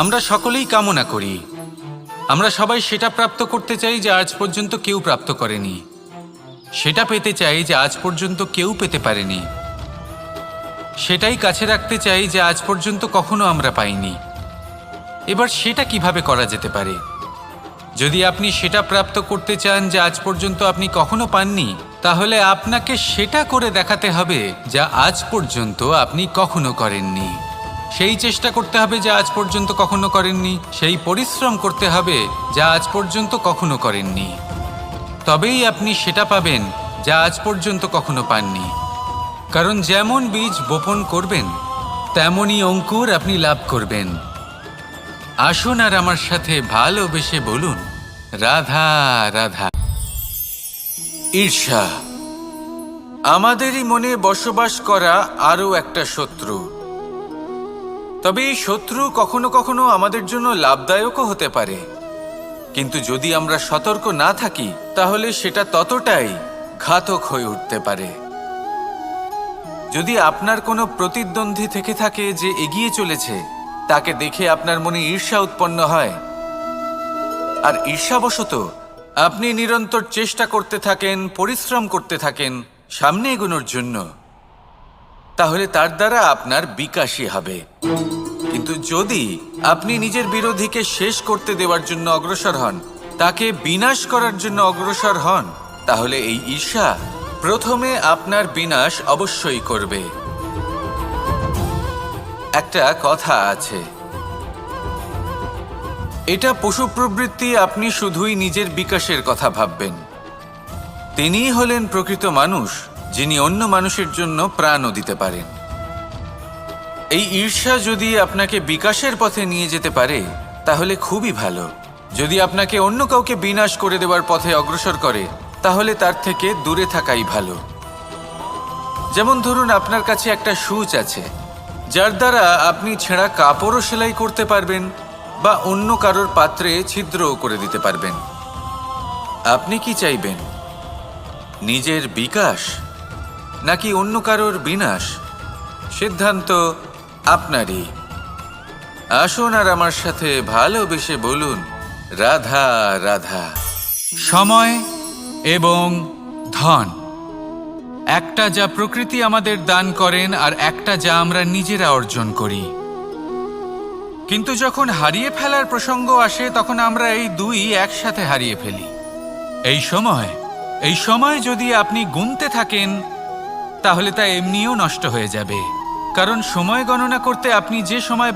আমরা সকলেই কামনা করি, আমরা সবাই সেটা প্রাপ্ত করতে চাই যা আজ পর্যন্ত কেউ প্রাপ্ত করেনি, সেটা পেতে চাই যা আজ পর্যন্ত কেউ পেতে পারেনি, সেটাই কাছে রাখতে চাই যা আজ পর্যন্ত কখনো আমরা পাইনি। এবার সেটা কিভাবে করা যেতে পারে? যদি আপনি সেটা প্রাপ্ত করতে চান যা আজ পর্যন্ত আপনি কখনো পাননি, তাহলে আপনাকে সেটা করে দেখাতে হবে যা আজ পর্যন্ত আপনি কখনো করেননি। সেই চেষ্টা করতে হবে যা আজ পর্যন্ত কখনো করেননি, সেই পরিশ্রম করতে হবে যা আজ পর্যন্ত কখনো করেননি। তবেই আপনি সেটা পাবেন যা আজ পর্যন্ত কখনো পাননি। কারণ যেমন বীজ বপন করবেন তেমনই অঙ্কুর আপনি লাভ করবেন। আসুন আর আমার সাথে ভালোবেসে বলুন, রাধা রাধা। ঈর্ষা আমাদেরই মনে বসবাস করা আরও একটা শত্রু। তবে এই শত্রু কখনো কখনো আমাদের জন্য লাভদায়কও হতে পারে, কিন্তু যদি আমরা সতর্ক না থাকি তাহলে সেটা ততটাই ঘাতক হয়ে উঠতে পারে। যদি আপনার কোনো প্রতিদ্বন্দ্বী থেকে থাকে যে এগিয়ে চলেছে, তাকে দেখে আপনার মনে ঈর্ষা উৎপন্ন হয়, আর ঈর্ষাবশত আপনি নিরন্তর চেষ্টা করতে থাকেন, পরিশ্রম করতে থাকেন সামনে এগোনোর জন্য, তাহলে তার দ্বারা আপনার বিকাশই হবে। কিন্তু যদি আপনি নিজের বিরোধীকে শেষ করতে দেওয়ার জন্য অগ্রসর হন, তাকে বিনাশ করার জন্য অগ্রসর হন, তাহলে এই ঈর্ষা প্রথমে আপনার বিনাশ অবশ্যই করবে। একটা কথা আছে, এটা পশু প্রবৃত্তি, আপনি শুধুই নিজের বিকাশের কথা ভাববেন। তিনিই হলেন প্রকৃত মানুষ, যিনি অন্য মানুষের জন্য প্রাণও দিতে পারেন। এই ঈর্ষা যদি আপনাকে বিকাশের পথে নিয়ে যেতে পারে তাহলে খুবই ভালো। যদি আপনাকে অন্য কাউকে বিনাশ করে দেওয়ার পথে অগ্রসর করে, তাহলে তার থেকে দূরে থাকাই ভালো। যেমন ধরুন, আপনার কাছে একটা সূচ আছে, যার দ্বারা আপনি ছেঁড়া কাপড়ও সেলাই করতে পারবেন বা অন্য কারোর পাত্রে ছিদ্রও করে দিতে পারবেন। আপনি কি চাইবেন, নিজের বিকাশ নাকি অন্য কারোর বিনাশ? সিদ্ধান্ত আপনারই। আসুন আর আমার সাথে ভালোবেসে বলুন, রাধা রাধা। সময় এবং ধন, একটা যা প্রকৃতি আমাদের দান করেন আর একটা যা আমরা নিজেরা অর্জন করি। কিন্তু যখন হারিয়ে ফেলার প্রসঙ্গ আসে তখন আমরা এই দুই একসাথে হারিয়ে ফেলি। এই সময় যদি আপনি গুনতে থাকেন তাহলে তা এমনিও নষ্ট হয়ে যাবে, কারণ সময় গণনা করতে আপনি যে সময়